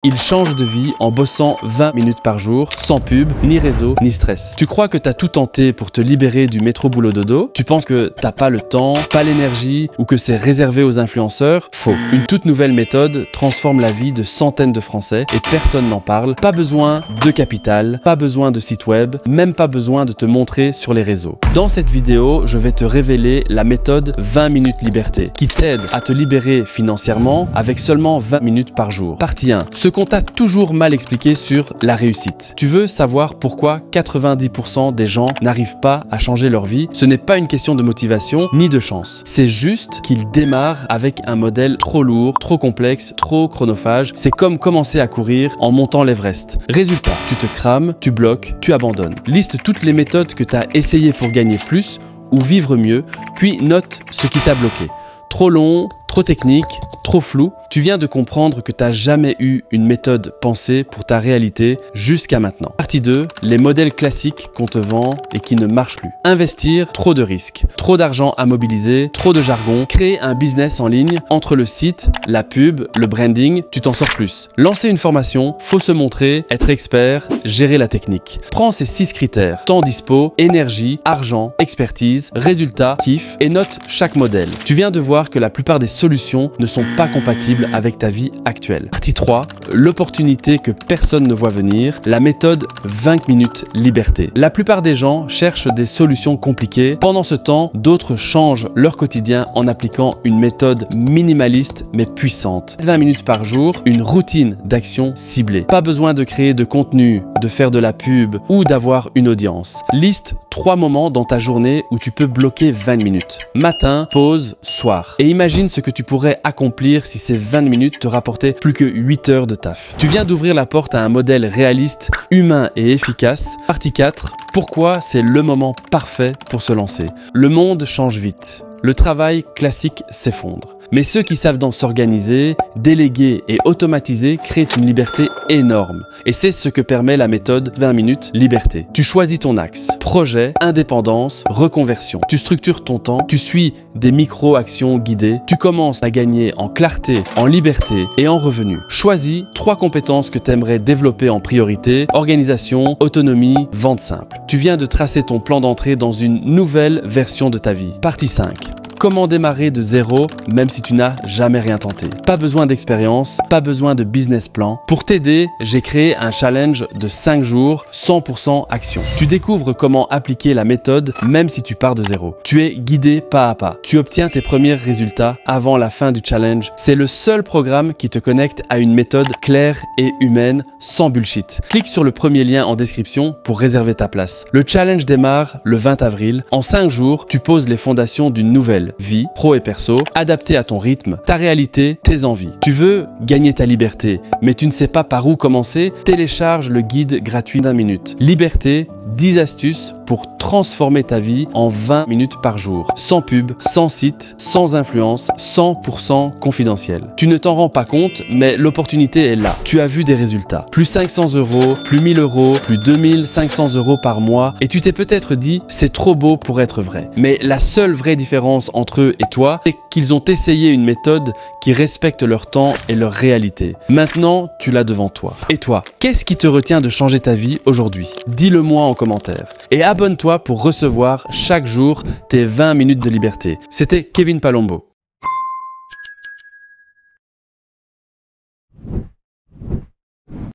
Il change de vie en bossant 20 minutes par jour, sans pub, ni réseau, ni stress. Tu crois que t'as tout tenté pour te libérer du métro boulot dodo? Tu penses que t'as pas le temps, pas l'énergie ou que c'est réservé aux influenceurs? Faux. Une toute nouvelle méthode transforme la vie de centaines de Français et personne n'en parle. Pas besoin de capital, pas besoin de site web, même pas besoin de te montrer sur les réseaux. Dans cette vidéo, je vais te révéler la méthode 20 minutes liberté qui t'aide à te libérer financièrement avec seulement 20 minutes par jour. Partie 1. Ce qu'on t'a toujours mal expliqué sur la réussite. Tu veux savoir pourquoi 90% des gens n'arrivent pas à changer leur vie? Ce n'est pas une question de motivation ni de chance. C'est juste qu'ils démarrent avec un modèle trop lourd, trop complexe, trop chronophage. C'est comme commencer à courir en montant l'Everest. Résultat, tu te crames, tu bloques, tu abandonnes. Liste toutes les méthodes que tu as essayées pour gagner plus ou vivre mieux, puis note ce qui t'a bloqué. Trop long, trop technique, trop flou. Tu viens de comprendre que tu n'as jamais eu une méthode pensée pour ta réalité jusqu'à maintenant. Partie 2, les modèles classiques qu'on te vend et qui ne marchent plus. Investir, trop de risques, trop d'argent à mobiliser, trop de jargon. Créer un business en ligne, entre le site, la pub, le branding, tu t'en sors plus. Lancer une formation, faut se montrer, être expert, gérer la technique. Prends ces 6 critères: temps dispo, énergie, argent, expertise, résultat, kiff et note chaque modèle. Tu viens de voir que la plupart des solutions ne sont pas compatibles avec ta vie actuelle. Partie 3, l'opportunité que personne ne voit venir, la méthode 20 minutes liberté. La plupart des gens cherchent des solutions compliquées. Pendant ce temps, d'autres changent leur quotidien en appliquant une méthode minimaliste mais puissante. 20 minutes par jour, une routine d'action ciblée. Pas besoin de créer de contenu, de faire de la pub ou d'avoir une audience. Liste 3 moments dans ta journée où tu peux bloquer 20 minutes. Matin, pause, soir. Et imagine ce que tu pourrais accomplir si ces 20 minutes te rapportaient plus que 8 heures de taf. Tu viens d'ouvrir la porte à un modèle réaliste, humain et efficace. Partie 4. Pourquoi c'est le moment parfait pour se lancer? Le monde change vite. Le travail classique s'effondre. Mais ceux qui savent donc s'organiser, déléguer et automatiser créent une liberté énorme. Et c'est ce que permet la méthode 20 minutes liberté. Tu choisis ton axe: projet, indépendance, reconversion. Tu structures ton temps, tu suis des micro-actions guidées, tu commences à gagner en clarté, en liberté et en revenus. Choisis 3 compétences que tu aimerais développer en priorité: organisation, autonomie, vente simple. Tu viens de tracer ton plan d'entrée dans une nouvelle version de ta vie. Partie 5. Comment démarrer de zéro même si tu n'as jamais rien tenté? Pas besoin d'expérience, pas besoin de business plan. Pour t'aider, j'ai créé un challenge de 5 jours, 100% action. Tu découvres comment appliquer la méthode même si tu pars de zéro. Tu es guidé pas à pas. Tu obtiens tes premiers résultats avant la fin du challenge. C'est le seul programme qui te connecte à une méthode claire et humaine, sans bullshit. Clique sur le premier lien en description pour réserver ta place. Le challenge démarre le 20 avril. En 5 jours, tu poses les fondations d'une nouvelle vie, pro et perso, adaptée à ton rythme, ta réalité, tes envies. Tu veux gagner ta liberté, mais tu ne sais pas par où commencer? Télécharge le guide gratuit d'1 minute. Liberté, 10 astuces pour transformer ta vie en 20 minutes par jour. Sans pub, sans site, sans influence, 100% confidentiel. Tu ne t'en rends pas compte, mais l'opportunité est là. Tu as vu des résultats. Plus 500 €, plus 1000 €, plus 2500 € par mois. Et tu t'es peut-être dit, c'est trop beau pour être vrai. Mais la seule vraie différence entre eux et toi, c'est qu'ils ont essayé une méthode qui respecte leur temps et leur réalité. Maintenant, tu l'as devant toi. Et toi, qu'est-ce qui te retient de changer ta vie aujourd'hui? Dis-le moi en commentaire. Et abonne-toi pour recevoir chaque jour tes 20 minutes de liberté. C'était Kevin Palombo.